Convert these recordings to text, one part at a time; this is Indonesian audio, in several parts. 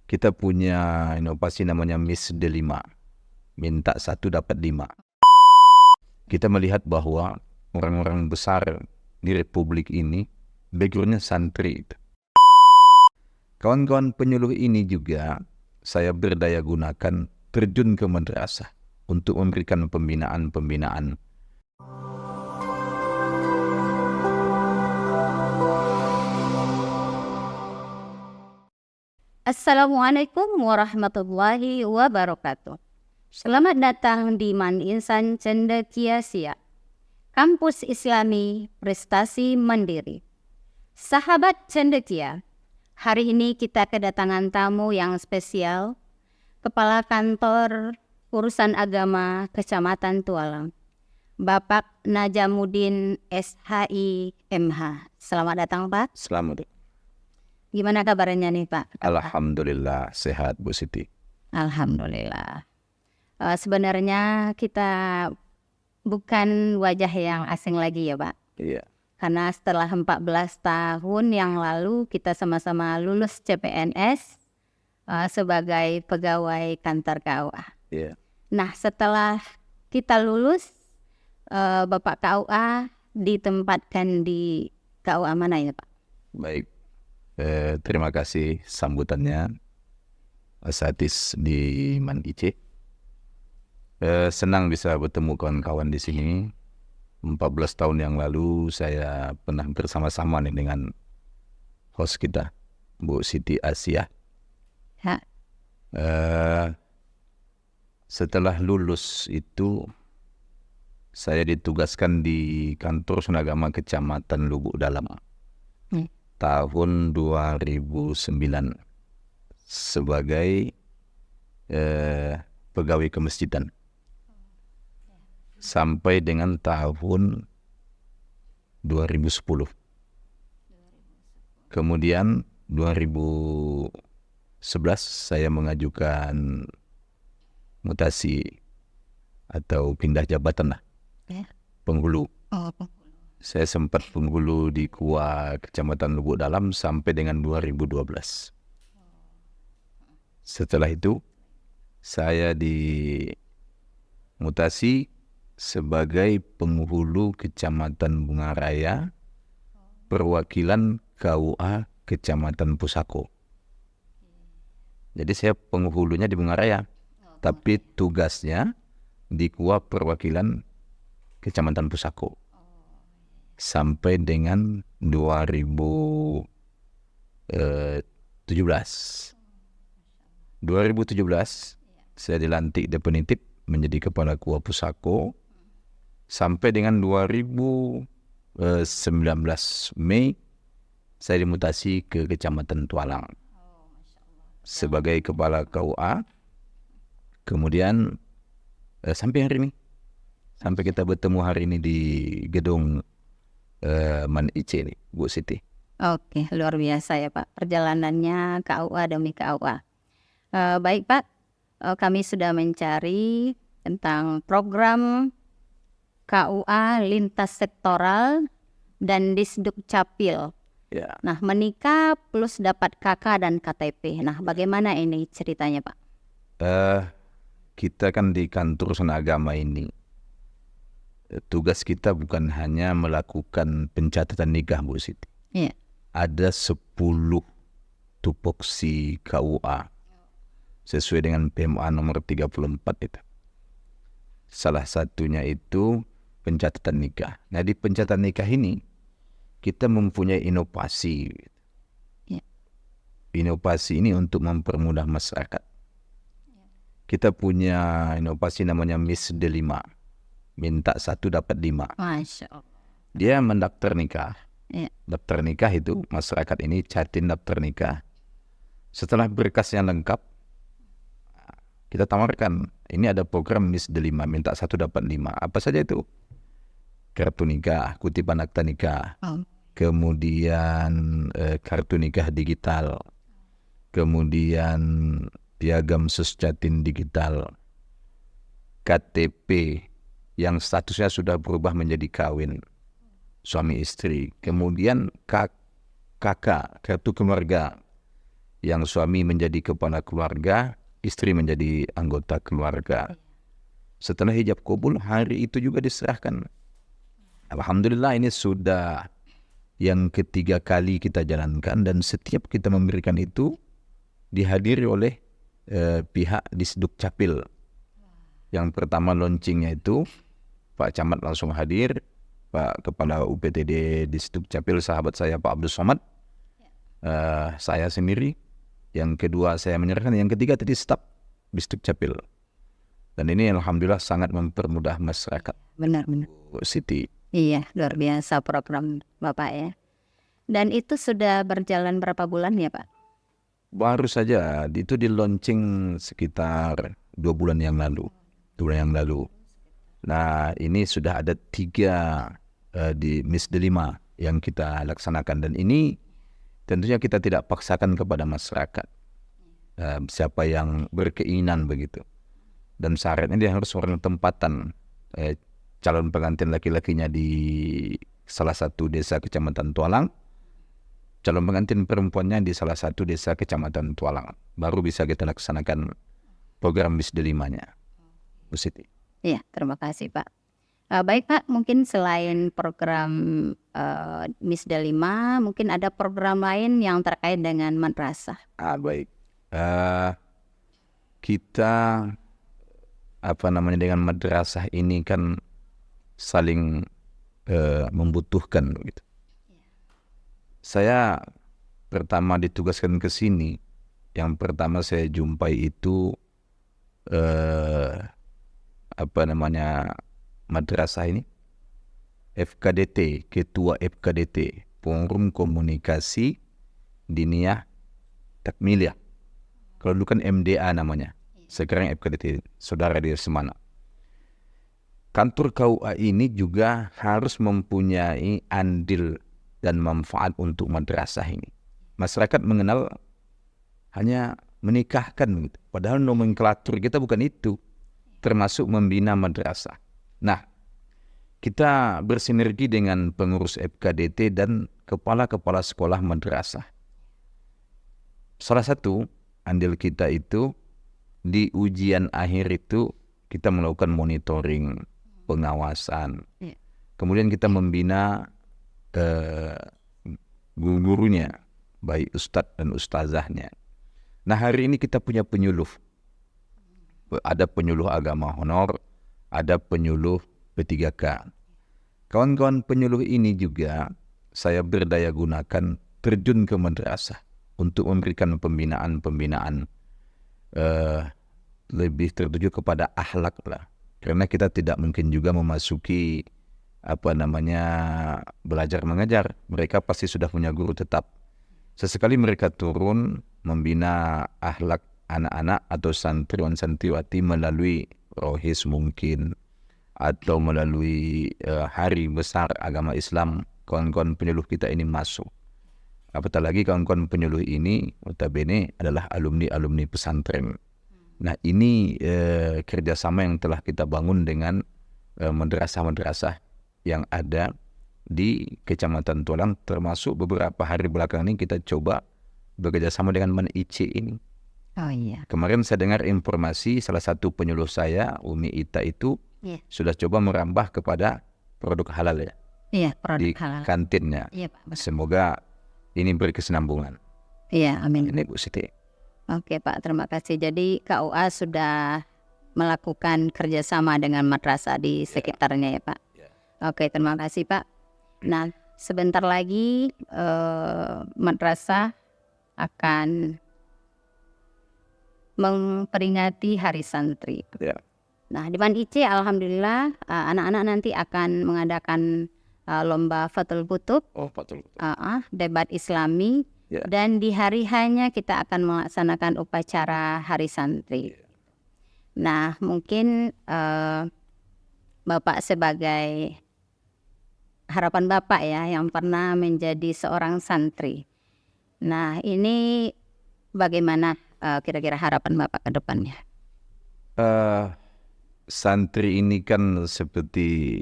Kita punya inovasi namanya Miss D5, minta 1 dapat 5. Kita melihat bahwa orang-orang besar di Republik ini backgroundnya santri. Kawan-kawan penyuluh ini juga saya berdaya gunakan terjun ke madrasah untuk memberikan pembinaan-pembinaan. Assalamualaikum warahmatullahi wabarakatuh. Selamat datang di Man Insan Cendekia Siak, Kampus Islami Prestasi Mandiri. Sahabat Cendekia, hari ini kita kedatangan tamu yang spesial, Kepala Kantor Urusan Agama Kecamatan Tualang, Bapak Najamuddin SHI MH. Selamat datang, Pak. Selamat. Gimana kabarnya nih, Pak? Alhamdulillah sehat, Bu Siti. Alhamdulillah. Sebenarnya kita bukan wajah yang asing lagi ya, Pak. Iya. Karena setelah 14 tahun yang lalu kita sama-sama lulus CPNS sebagai pegawai kantor KUA. Iya. Nah, setelah kita lulus, Bapak KUA ditempatkan di KUA mana ya, Pak? Baik. Terima kasih sambutannya Asatis di Man IC. Senang bisa bertemu kawan-kawan di sini. 14 tahun yang lalu saya pernah bersama-sama nih dengan host kita, Bu Siti Asia. Ya. Setelah lulus itu saya ditugaskan di kantor Sunagama Kecamatan Lubuk Dalam. Tahun 2009 sebagai pegawai kemasjidan sampai dengan tahun 2010. Kemudian 2011 saya mengajukan mutasi atau pindah jabatan lah, penghulu. Saya sempat penghulu di KUA Kecamatan Lubuk Dalam sampai dengan 2012. Setelah itu, saya dimutasi sebagai penghulu Kecamatan Bungaraya, perwakilan KUA Kecamatan Pusako. Jadi saya penghulunya di Bungaraya, tapi tugasnya di KUA perwakilan Kecamatan Pusako. Sampai dengan 2017. 2017 saya dilantik definitif menjadi kepala KUA Pusako sampai dengan 2019 Mei saya dimutasi ke Kecamatan Tualang sebagai kepala KUA. Kemudian sampai hari ini, sampai kita bertemu hari ini di gedung Man IC nih, Bu Siti. Oke, luar biasa ya Pak, perjalanannya KUA demi KUA. Baik Pak, kami sudah mencari tentang program KUA lintas sektoral dan Disduk Capil. Ya. Nah, menikah plus dapat KK dan KTP. Nah, bagaimana ini ceritanya Pak? Kita kan di kantor Urusan Agama ini, tugas kita bukan hanya melakukan pencatatan nikah, Bu Siti. Iya. Ada 10 tupoksi KUA sesuai dengan PMA nomor 34 itu. Salah satunya itu pencatatan nikah. Nah, di pencatatan nikah ini kita mempunyai inovasi. Ya. Inovasi ini untuk mempermudah masyarakat. Kita punya inovasi namanya Miss D5, minta 1 dapat 5. Masya Allah. Dia mendaftar nikah. Ya. Daftar nikah itu masyarakat ini catin daftar nikah. Setelah berkasnya lengkap, kita tawarkan, ini ada program Miss D5, minta 1 dapat 5. Apa saja itu? Kartu nikah, kutipan akta nikah, kemudian kartu nikah digital, kemudian piagam sesjatin digital, KTP yang statusnya sudah berubah menjadi kawin suami istri, kemudian KK, kartu keluarga yang suami menjadi kepala keluarga, istri menjadi anggota keluarga. Setelah hijab kabul, hari itu juga diserahkan. Alhamdulillah ini sudah yang ketiga kali kita jalankan, dan setiap kita memberikan itu dihadiri oleh pihak Disduk Capil. Yang pertama launchingnya itu Pak Camat langsung hadir, Pak Kepala UPTD Disduk Capil sahabat saya Pak Abdul Somad, saya sendiri. Yang kedua saya menyerahkan, yang ketiga tadi staf Disduk Capil. Dan ini alhamdulillah sangat mempermudah masyarakat. Benar-benar. Bu Siti. Iya, luar biasa program Bapak ya. Dan itu sudah berjalan berapa bulan ya Pak? Baru saja itu di launching sekitar 2 bulan yang lalu. 2 bulan yang lalu. Nah ini sudah ada 3 di Miss Delima yang kita laksanakan, dan ini tentunya kita tidak paksakan kepada masyarakat, siapa yang berkeinginan begitu. Dan syaratnya dia harus orang tempatan, calon pengantin laki-lakinya di salah satu desa Kecamatan Tualang, calon pengantin perempuannya di salah satu desa Kecamatan Tualang. Baru bisa kita laksanakan program Miss Delimanya, Bu Siti. Iya, terima kasih Pak. Baik Pak, mungkin selain program Miss Delima, mungkin ada program lain yang terkait dengan madrasah. Baik. Kita dengan madrasah ini kan saling membutuhkan gitu. Saya pertama ditugaskan ke sini, yang pertama saya jumpai itu madrasah ini FKDT, ketua FKDT, Forum Komunikasi Diniyah Takmiliyah. Kalau dulu kan MDA namanya, sekarang FKDT, saudara di Semana. Kantor KUA ini juga harus mempunyai andil dan manfaat untuk madrasah ini. Masyarakat mengenal hanya menikahkan gitu. Padahal nomenklatur kita bukan itu, termasuk membina madrasah. Nah, kita bersinergi dengan pengurus FKDT dan kepala-kepala sekolah madrasah. Salah satu andil kita itu di ujian akhir itu kita melakukan monitoring, pengawasan. Kemudian kita membina guru-gurunya, baik ustadz dan ustazahnya. Nah hari ini kita punya penyuluh. Ada penyuluh agama honor, ada penyuluh P3K. Kawan-kawan penyuluh ini juga saya berdaya gunakan terjun ke madrasah untuk memberikan pembinaan lebih tertuju kepada akhlak lah. Karena kita tidak mungkin juga memasuki belajar mengajar. Mereka pasti sudah punya guru tetap. Sesekali mereka turun membina akhlak anak-anak atau santriwan santriwati melalui rohis mungkin, atau melalui hari besar agama Islam. Kawan-kawan penyuluh kita ini masuk. Apatah lagi kawan-kawan penyuluh ini notabene adalah alumni-alumni pesantren. Nah ini kerjasama yang telah kita bangun dengan madrasah-madrasah yang ada di Kecamatan Tualang, termasuk beberapa hari belakangan ini kita coba bekerjasama dengan MAN-IC ini. Oh iya. Kemarin saya dengar informasi salah satu penyuluh saya, Umi Ita itu sudah coba merambah kepada produk halal ya. Iya, produk di halal. kantinnya. Iya Pak. Semoga ini berkesinambungan. Iya, amin. Ini Bu Siti. Oke Pak, terima kasih. Jadi KUA sudah melakukan kerjasama dengan madrasah di sekitarnya ya Pak. Oke, terima kasih Pak. Nah, sebentar lagi madrasah akan memperingati Hari Santri. Ya. Nah, di MAN-IC alhamdulillah anak-anak nanti akan mengadakan lomba Fathul Kutub, Fathul Kutub. Debat Islami, dan di hari hanya kita akan melaksanakan upacara Hari Santri. Nah, mungkin Bapak sebagai harapan Bapak ya yang pernah menjadi seorang santri. Nah, ini bagaimana kira-kira harapan Bapak ke depannya? Santri ini kan seperti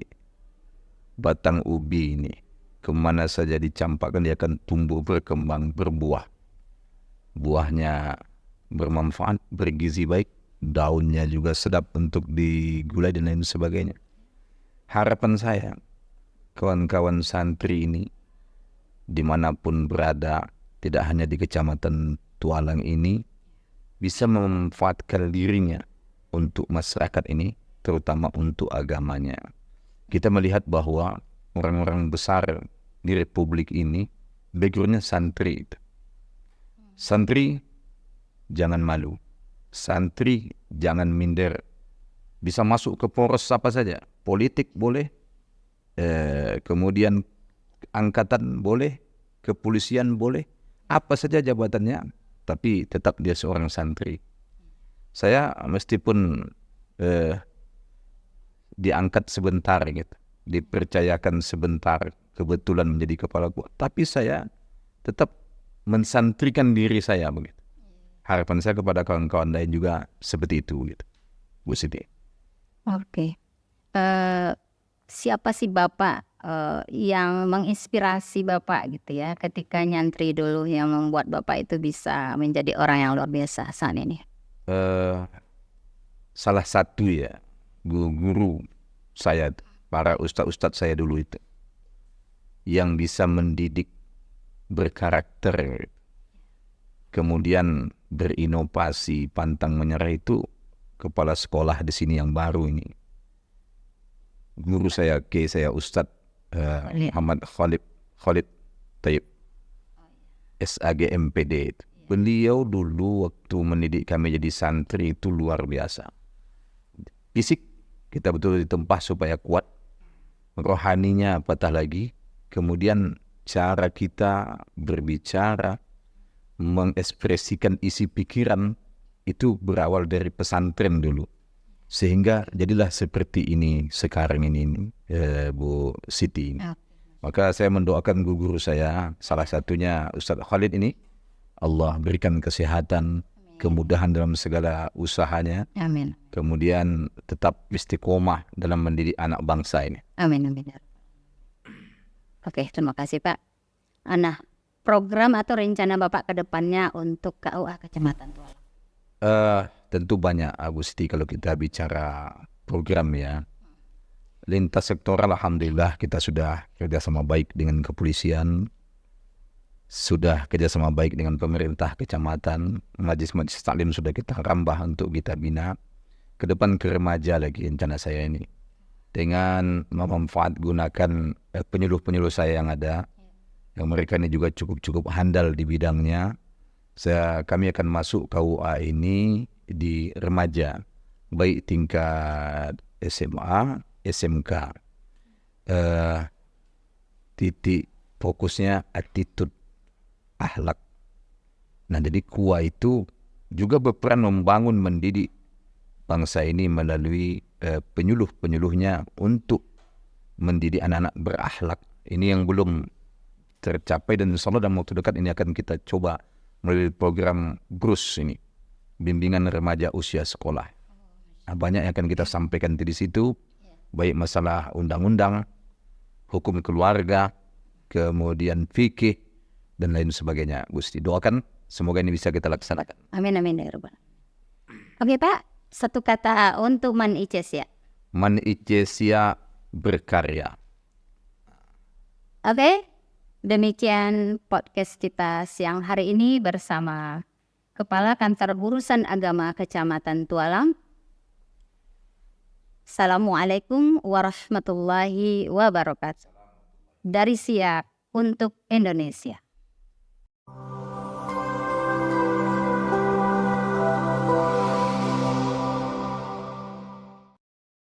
batang ubi ini. Kemana saja dicampakkan dia akan tumbuh, berkembang, berbuah. buahnya bermanfaat, bergizi baik, daunnya juga sedap untuk digulai dan lain sebagainya. Harapan saya, kawan-kawan santri ini dimanapun berada, tidak hanya di Kecamatan Tualang ini, bisa memanfaatkan dirinya untuk masyarakat ini, terutama untuk agamanya. Kita melihat bahwa orang-orang besar di Republik ini backgroundnya santri. Santri jangan malu, santri jangan minder, bisa masuk ke poros apa saja, politik boleh, kemudian angkatan boleh, kepolisian boleh, apa saja jabatannya, tapi tetap dia seorang santri. Saya meskipun diangkat sebentar gitu, dipercayakan sebentar, kebetulan menjadi kepala keluarga, tapi saya tetap mensantrikan diri saya begitu. Harapan saya kepada kawan-kawan lain juga seperti itu gitu, Bu Siti. Oke. Siapa sih Bapak yang menginspirasi Bapak gitu ya ketika nyantri dulu yang membuat Bapak itu bisa menjadi orang yang luar biasa saat ini? Salah satu ya guru saya, para ustadz-ustadz saya dulu itu, yang bisa mendidik berkarakter, kemudian berinovasi, pantang menyerah, itu kepala sekolah di sini yang baru ini. Guru saya, saya Ustadz Muhammad Khalid Tayyib, SAG MPD. Beliau dulu waktu mendidik kami jadi santri itu luar biasa. Fisik kita betul ditempah supaya kuat, rohaninya apatah lagi, kemudian cara kita berbicara, mengekspresikan isi pikiran itu berawal dari pesantren dulu, sehingga jadilah seperti ini sekarang ini, Bu Siti. Maka saya mendoakan guru saya, salah satunya Ustadz Khalid ini, Allah berikan kesehatan, kemudahan dalam segala usahanya. Amin. Kemudian tetap istiqomah dalam mendidik anak bangsa ini. Amin, amin. Oke, terima kasih Pak. Nah, program atau rencana Bapak ke depannya untuk KUA Kecamatan Tualang? Tentu banyak, Bu Siti, kalau kita bicara program ya. Lintas sektoral alhamdulillah kita sudah kerjasama baik dengan kepolisian, sudah kerjasama baik dengan pemerintah kecamatan, majlis-majlis taklim sudah kita rambah untuk kita bina. Ke depan ke remaja lagi rencana saya ini, dengan memanfaat gunakan penyuluh-penyuluh saya yang ada, yang mereka ini juga cukup handal di bidangnya. Kami akan masuk KUA ini di remaja, baik tingkat SMA, SMK. Titik fokusnya attitude, akhlak. Nah, jadi KUA itu juga berperan membangun, mendidik bangsa ini melalui penyuluh-penyuluhnya untuk mendidik anak-anak berakhlak. Ini yang belum tercapai, dan insya Allah dalam waktu dekat ini akan kita coba melalui program BRUS ini, bimbingan remaja usia sekolah. Nah, banyak yang akan kita sampaikan di situ, baik masalah undang-undang, hukum keluarga, kemudian fikih dan lain sebagainya. Gusti, doakan semoga ini bisa kita laksanakan. Amin, amin ya Rabbal. Oke Pak, satu kata untuk Man Icesia. Man Icesia berkarya. Oke, demikian podcast kita siang hari ini bersama Kepala Kantor Urusan Agama Kecamatan Tualang. Assalamualaikum warahmatullahi wabarakatuh. Dari Siak untuk Indonesia.